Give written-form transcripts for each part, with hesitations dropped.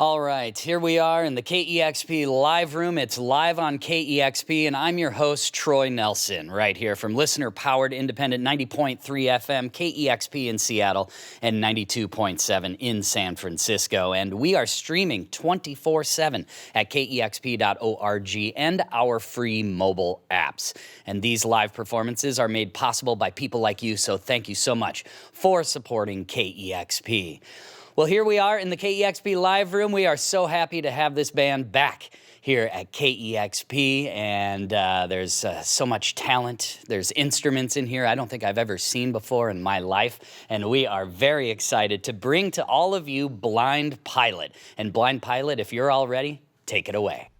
All right, here we are in the KEXP live room. It's live on KEXP, and I'm your host, Troy Nelson, right here from listener-powered independent 90.3 FM, KEXP in Seattle, and 92.7 in San Francisco. And we are streaming 24/7 at KEXP.org and our free mobile apps. And these live performances are made possible by people like you, so thank you so much for supporting KEXP. Well, here we are in the KEXP live room. We are so happy to have this band back here at KEXP, and there's so much talent. There's instruments in here I don't think I've ever seen before in my life, and we are very excited to bring to all of you Blind Pilot. And Blind Pilot, if you're all ready, take it away.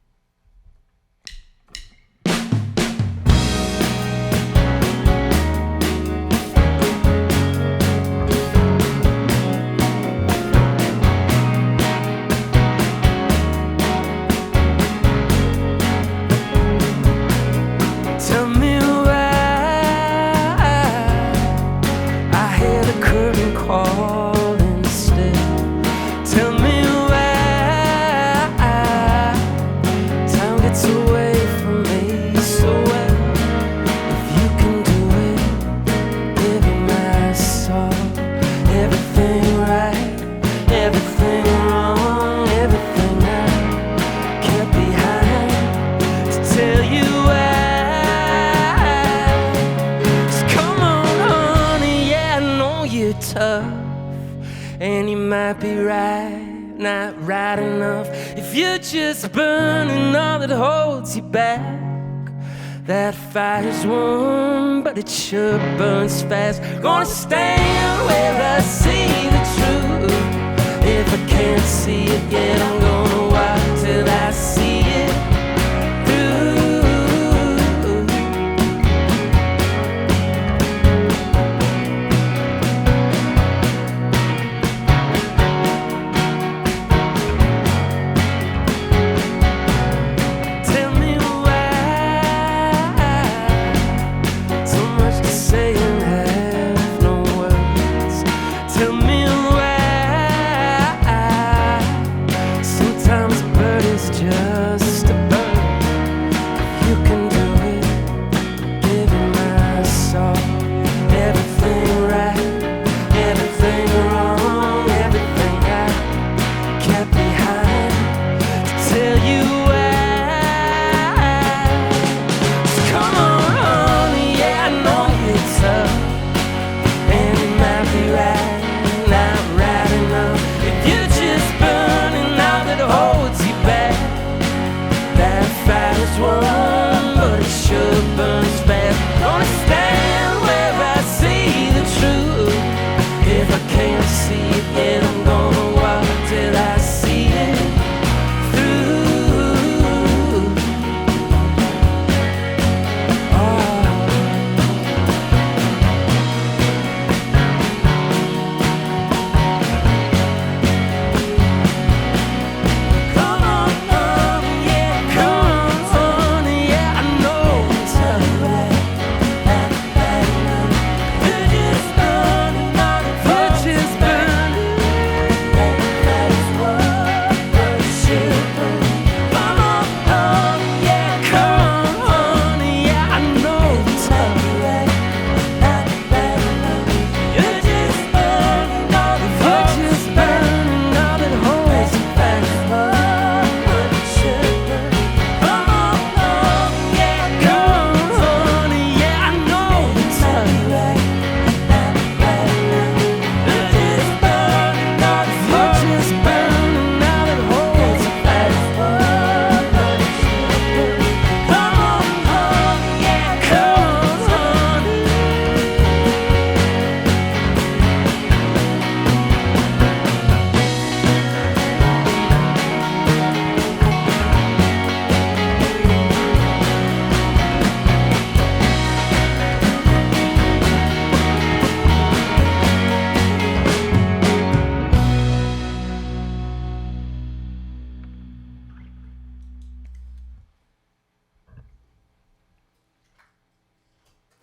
Just burning all that holds you back. That fire's warm, but it sure burns fast. Gonna stand where I see the truth. If I can't see it yet, I'm gonna walk till I see it through.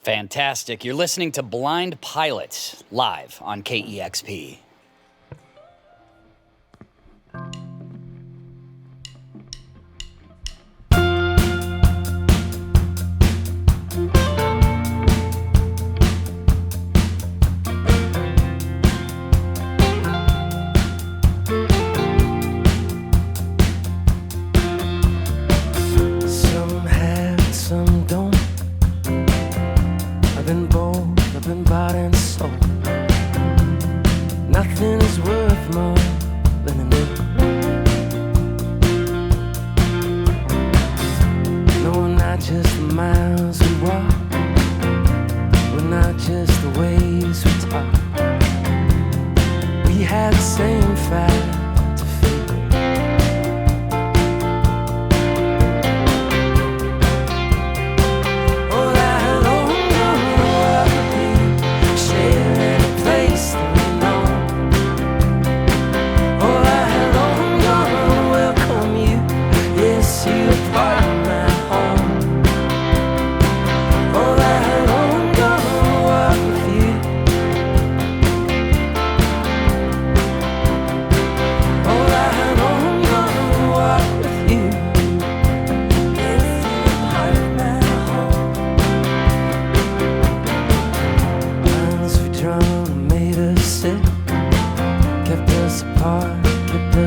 Fantastic. You're listening to Blind Pilot live on KEXP.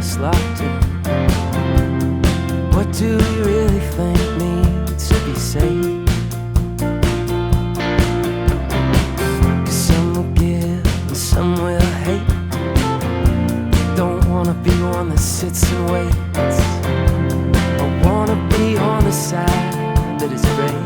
us locked in. What do you really think needs to be said? 'Cause some will give and some will hate. Don't wanna be one that sits and waits. I wanna be on the side that is brave.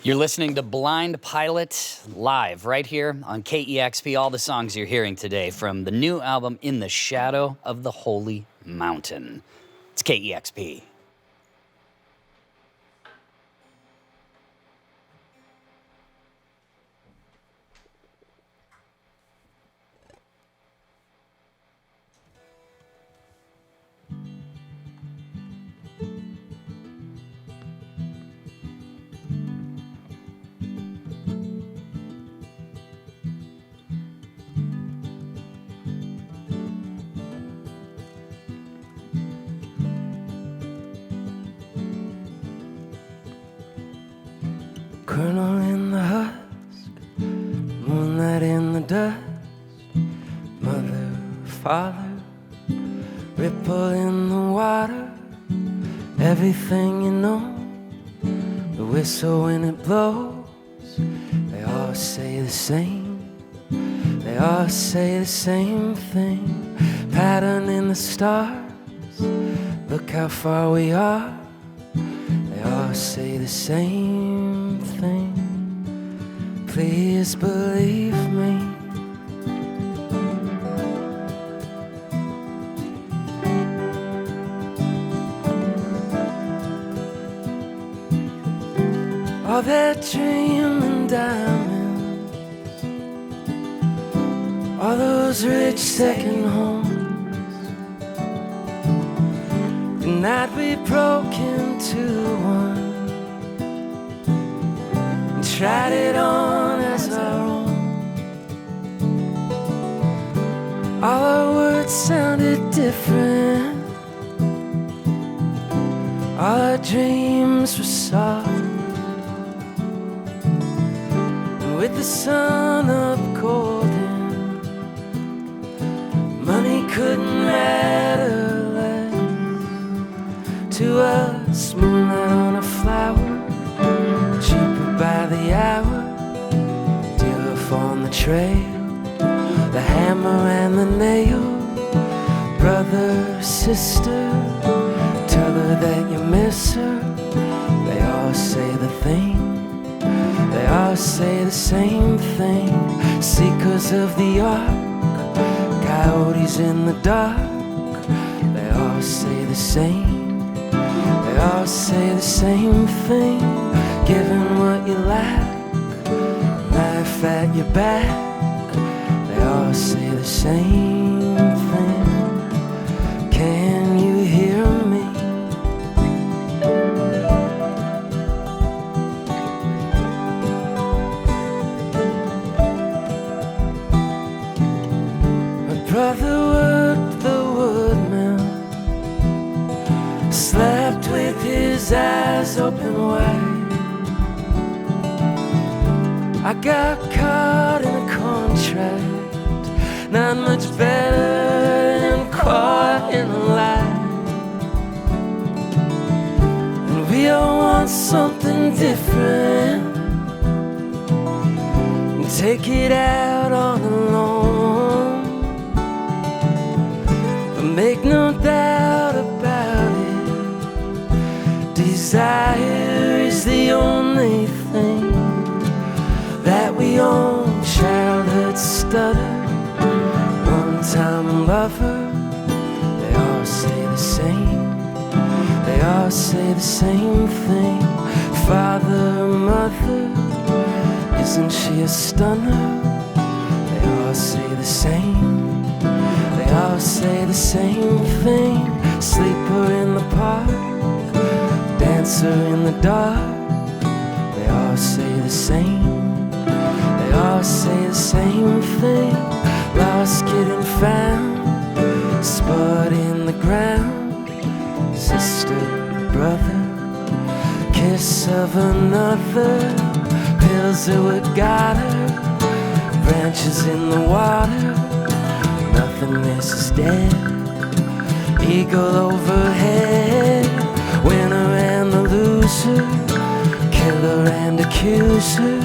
You're listening to Blind Pilot live right here on KEXP. All the songs you're hearing today from the new album In the Shadow of the Holy Mountain. It's KEXP. Kernel in the husk, moonlight in the dust, mother, father, ripple in the water, everything you know, the whistle when it blows, they all say the same, they all say the same thing, pattern in the stars, look how far we are, they all say the same thing, please believe me. All that dreaming diamonds, all those rich second homes, the night we broke into one and tried it on as our own. All our words sounded different, all our dreams were soft. With the sun up golden, money couldn't matter less to us. Moonlight on a flower, cheaper by the hour, dealer on the trail, the hammer and the nail. Brother, sister, tell her that you miss her. They all say the thing, they all say the same thing. Seekers of the ark, coyotes in the dark. They all say the same, they all say the same thing. Giving what you lack, knife at your back. They all say the same thing. Can you hear me? Brother worked the woodmill, slept with his eyes open wide. got caught in a contract, not much better than caught in a lie. And we all want something different, and take it out on the loan. But make no doubt about it, desire is the only thing that we own. Childhood stutter, one-time lover, they all say the same. They all say the same thing. Father, mother, isn't she a stunner? They all say the same. They all say the same thing. Sleeper in the park, dancer in the dark, they all say the same. They all say the same thing. Lost, getting found, spud in the ground. Sister, brother, kiss of another. Pills are what got her, branches in the water. Nothingness is dead, eagle overhead. Winner and the loser, killer and accuser,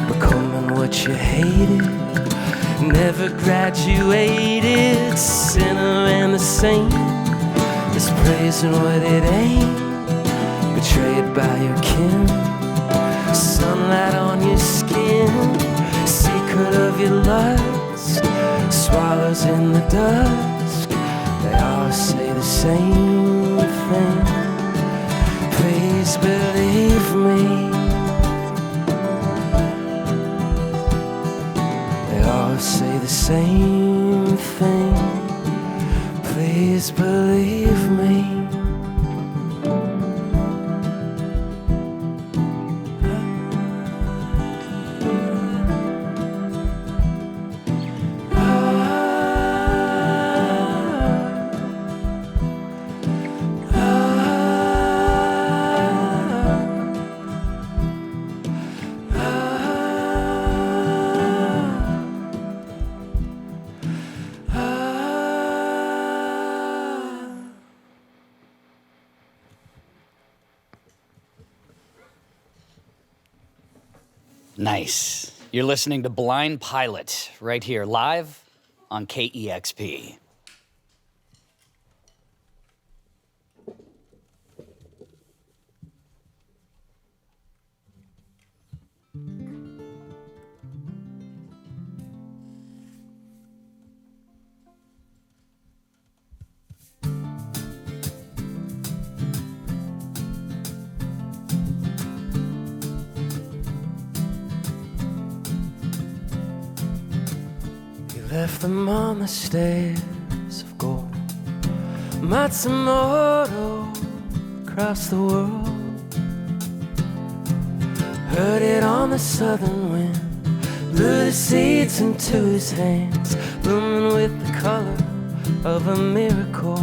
becoming what you hated, never graduated. Sinner and the saint, is praising what it ain't, betrayed by your kin. Sunlight on your skin, secret of your lust, swallows in the dusk. They all say the same thing. Please believe me. They all say the same thing. Please believe me. Nice. You're listening to Blind Pilot right here live on KEXP. Left them on the stairs of gold, Matsumoto across the world. Heard it on the southern wind, blew the seeds into his hands, blooming with the color of a miracle.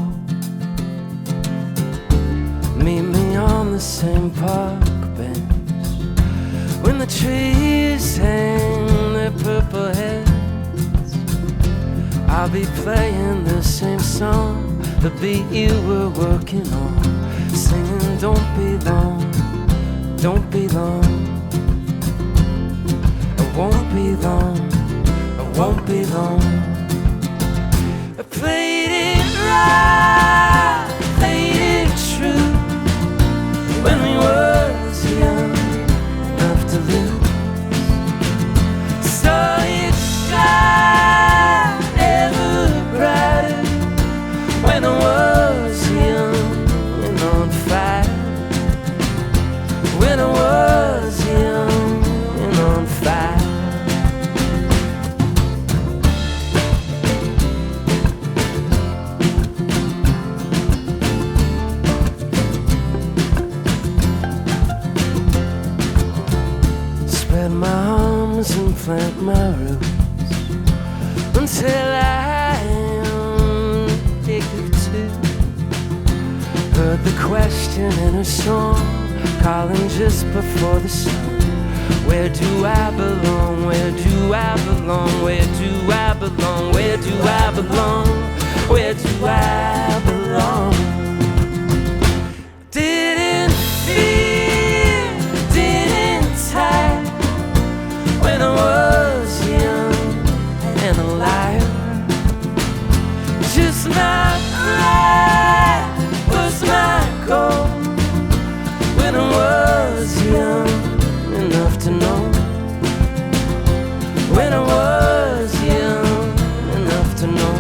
Meet me on the same park bench when the trees hang their purple heads. I'll be playing the same song, the beat you were working on, singing don't be long, don't be long. I won't be long, I won't be long. I played it right, played it true, when we was young enough to lose. Saw it shine brighter when I was young and on fire. When I was young and on fire. Spread my arms and plant my roots until I heard the question in her song, calling just before the sun. Where do I belong? Where do I belong? Where do I belong? Where do I belong? Where do I belong? Didn't feel, didn't tie when I was young and alive. Just my life was my goal when I was young enough to know. When I was young enough to know.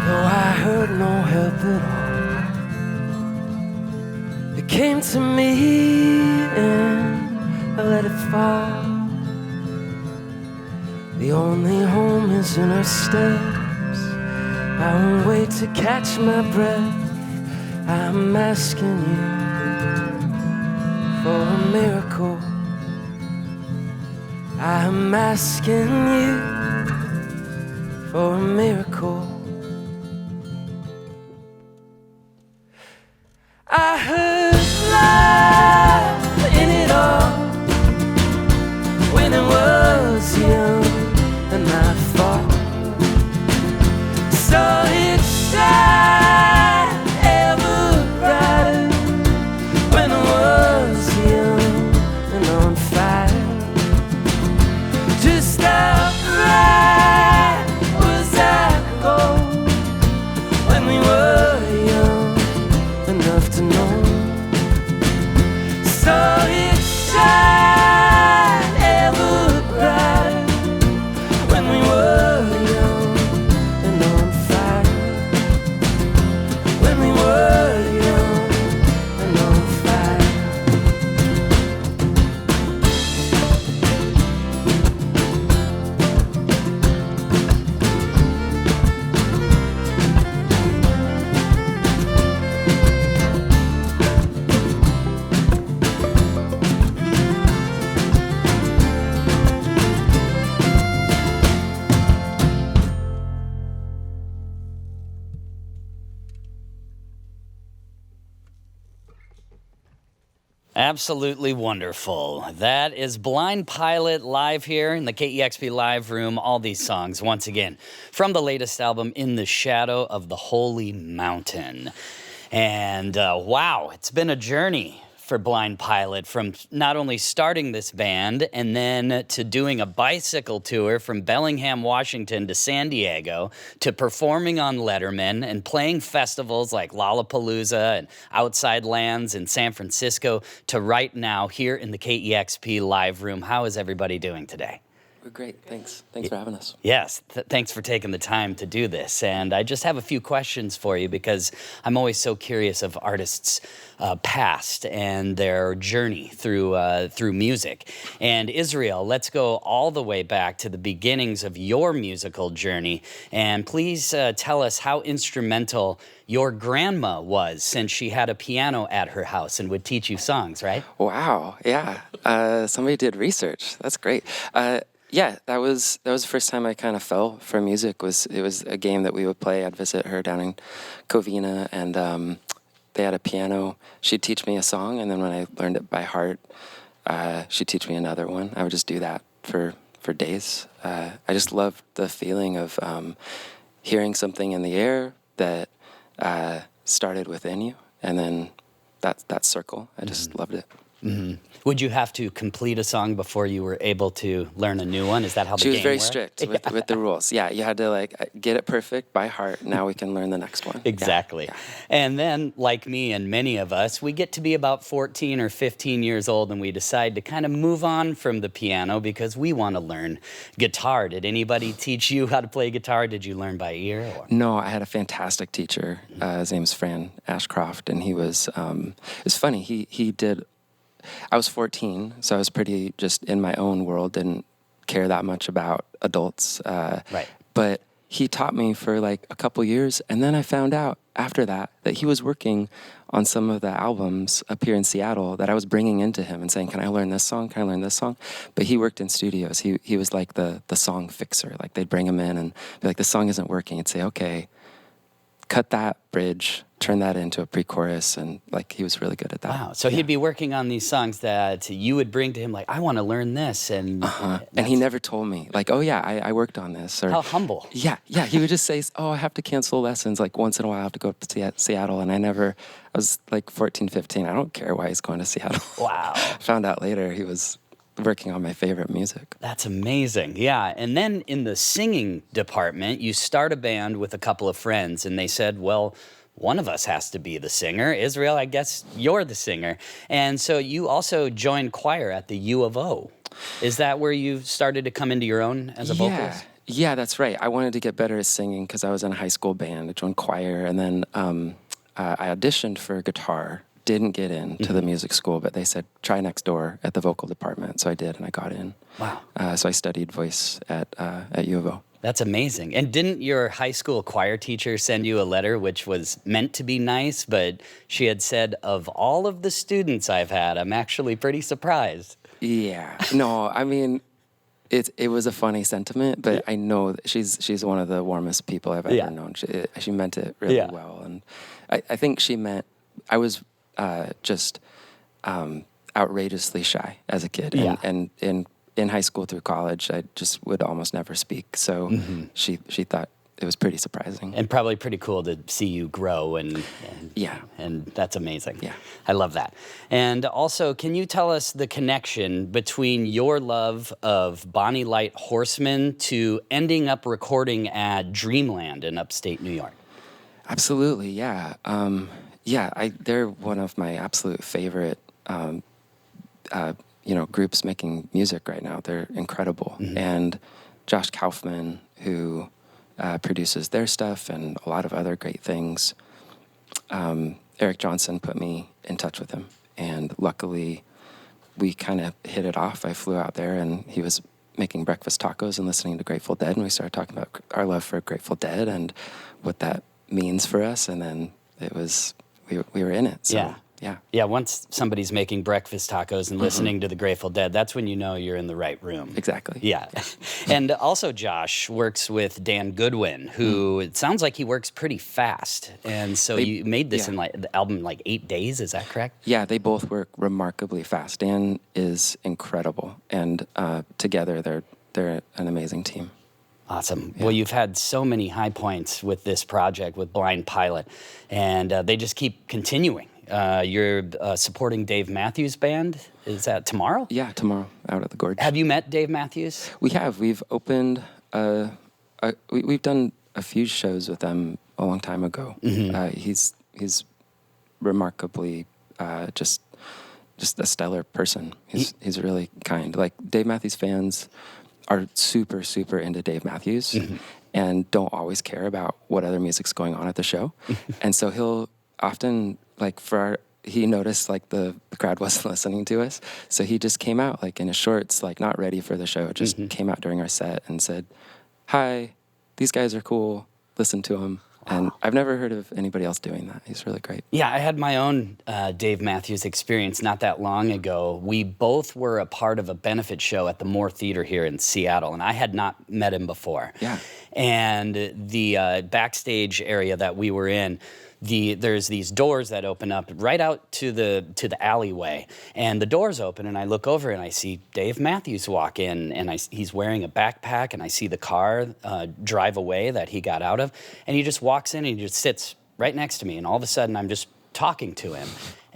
Though I heard no help at all, it came to me and I let it fall. The only home is in her steps. I won't wait to catch my breath. I'm asking you for a miracle. I'm asking you for a miracle. I heard love in it all when I was young, and I thought saw it shine ever brighter when I was young and on fire. Just how bright was that gold when we were young enough to know? Saw it shine ever brighter when we were young and on fire. When we were young and on fire. Absolutely wonderful. That is Blind Pilot live here in the KEXP live room. All these songs, once again, from the latest album, In the Shadow of the Holy Mountain. And wow, it's been a journey for Blind Pilot, from not only starting this band and then to doing a bicycle tour from Bellingham, Washington to San Diego, to performing on Letterman and playing festivals like Lollapalooza and Outside Lands in San Francisco, to right now here in the KEXP live room. How is everybody doing today? We're great. Thanks. Thanks for having us. Yes, thanks for taking the time to do this. And I just have a few questions for you, because I'm always so curious of artists' past and their journey through music. And Israel, let's go all the way back to the beginnings of your musical journey. And please tell us how instrumental your grandma was, since she had a piano at her house and would teach you songs, right? Wow. Yeah. Somebody did research. That's great. Yeah, that was the first time I kind of fell for music. It was a game that we would play. I'd visit her down in Covina, and they had a piano. She'd teach me a song, and then when I learned it by heart, she'd teach me another one. I would just do that for days. I just loved the feeling of hearing something in the air that started within you, and then that circle. I just loved it. Mm-hmm. Would you have to complete a song before you were able to learn a new one? Is that how the game worked? She was very strict with the rules. Yeah, you had to get it perfect by heart. Now we can learn the next one. Exactly. Yeah. And then, like me and many of us, we get to be about 14 or 15 years old and we decide to kind of move on from the piano because we want to learn guitar. Did anybody teach you how to play guitar? Did you learn by ear? Or? No, I had a fantastic teacher. His name was Fran Ashcroft, and he was, it's funny, he did. I was 14, so I was pretty just in my own world, didn't care that much about adults. Right. But he taught me for like a couple years, and then I found out after that he was working on some of the albums up here in Seattle that I was bringing into him and saying, can I learn this song? Can I learn this song? But he worked in studios. He was like the song fixer. Like they'd bring him in and be like, the song isn't working. He'd say, okay, cut that bridge, turn that into a pre-chorus, and like he was really good at that. Wow. So he'd be working on these songs that you would bring to him, like, I want to learn this, and and he never told me, like, oh yeah, I worked on this. Or how humble. Yeah. He would just say, oh, I have to cancel lessons. Like once in a while, I have to go to Seattle, and I was like 14, 15. I don't care why he's going to Seattle. Wow. Found out later he was working on my favorite music. That's amazing. Yeah. And then in the singing department, you start a band with a couple of friends, and they said, well, one of us has to be the singer. Israel, I guess you're the singer. And so you also joined choir at the U of O. Is that where you started to come into your own as a vocalist? Yeah, that's right. I wanted to get better at singing because I was in a high school band. I joined choir, and then I auditioned for guitar. Didn't get into the music school, but they said, try next door at the vocal department. So I did, and I got in. Wow. So I studied voice at U of O. That's amazing. And didn't your high school choir teacher send you a letter which was meant to be nice, but she had said, of all of the students I've had, I'm actually pretty surprised? Yeah. No, I mean, it was a funny sentiment, but I know that she's one of the warmest people I've ever known. She meant it really well. And I think she meant I was just outrageously shy as a kid. And in high school through college, I just would almost never speak. So she thought it was pretty surprising. And probably pretty cool to see you grow and that's amazing. Yeah. I love that. And also, can you tell us the connection between your love of Bonnie Light Horseman to ending up recording at Dreamland in upstate New York? Absolutely, yeah. They're one of my absolute favorite groups making music right now. They're incredible. And Josh Kaufman, who produces their stuff and a lot of other great things, Eric Johnson put me in touch with him. And luckily, we kind of hit it off. I flew out there, and he was making breakfast tacos and listening to Grateful Dead, and we started talking about our love for Grateful Dead and what that means for us, and then it was, we were in it. So. Yeah, once somebody's making breakfast tacos and listening to the Grateful Dead, that's when you know you're in the right room. Exactly. Yeah. And also Josh works with Dan Goodwin, who it sounds like he works pretty fast. And so you made this in the album in 8 days, is that correct? Yeah, they both work remarkably fast. Dan is incredible, and together they're an amazing team. Awesome. Yeah. Well, you've had so many high points with this project, with Blind Pilot, and they just keep continuing. You're supporting Dave Matthews Band. Is that tomorrow? Yeah, tomorrow, out at the Gorge. Have you met Dave Matthews? We have. We've opened, we've done a few shows with them a long time ago. He's remarkably just a stellar person. He's really kind. Like, Dave Matthews fans are super, super into Dave Matthews and don't always care about what other music's going on at the show. And so he'll often, he noticed the crowd wasn't listening to us. So he just came out in his shorts, not ready for the show. Just came out during our set and said, "Hi, these guys are cool. Listen to them." And I've never heard of anybody else doing that. He's really great. Yeah, I had my own Dave Matthews experience not that long ago. We both were a part of a benefit show at the Moore Theater here in Seattle, and I had not met him before. Yeah. And the backstage area that we were in, there's these doors that open up right out to the alleyway, and the doors open, and I look over and I see Dave Matthews walk in, and he's wearing a backpack, and I see the car drive away that he got out of, and he just walks in and he just sits right next to me, and all of a sudden I'm just talking to him.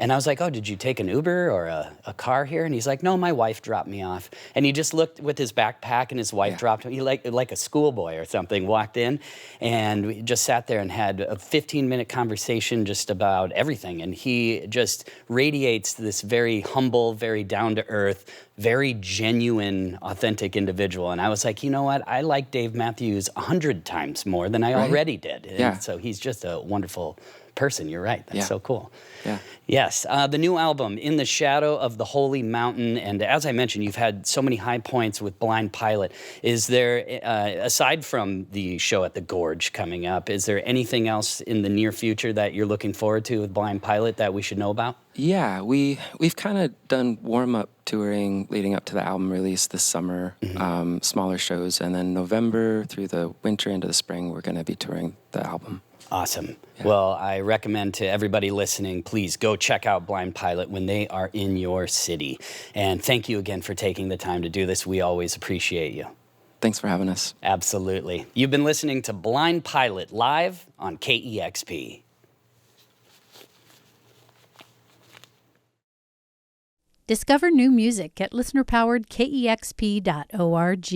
And I was like, "Oh, did you take an Uber or a car here?" And he's like, "No, my wife dropped me off." And he just looked with his backpack, and his wife dropped him. He like a schoolboy or something walked in, and we just sat there and had a 15-minute conversation just about everything. And he just radiates this very humble, very down-to-earth, very genuine, authentic individual. And I was like, you know what? I like Dave Matthews 100 times more than I already did. And so he's just a wonderful person. You're right. That's so cool. Yeah. Yes. The new album, In the Shadow of the Holy Mountain. And as I mentioned, you've had so many high points with Blind Pilot. Is there, aside from the show at the Gorge coming up, is there anything else in the near future that you're looking forward to with Blind Pilot that we should know about? Yeah, we've kind of done warm-up touring leading up to the album release this summer, smaller shows, and then November through the winter into the spring, we're going to be touring the album. Awesome. Yeah. Well, I recommend to everybody listening, please go check out Blind Pilot when they are in your city. And thank you again for taking the time to do this. We always appreciate you. Thanks for having us. Absolutely. You've been listening to Blind Pilot live on KEXP. Discover new music at listener-powered KEXP.org.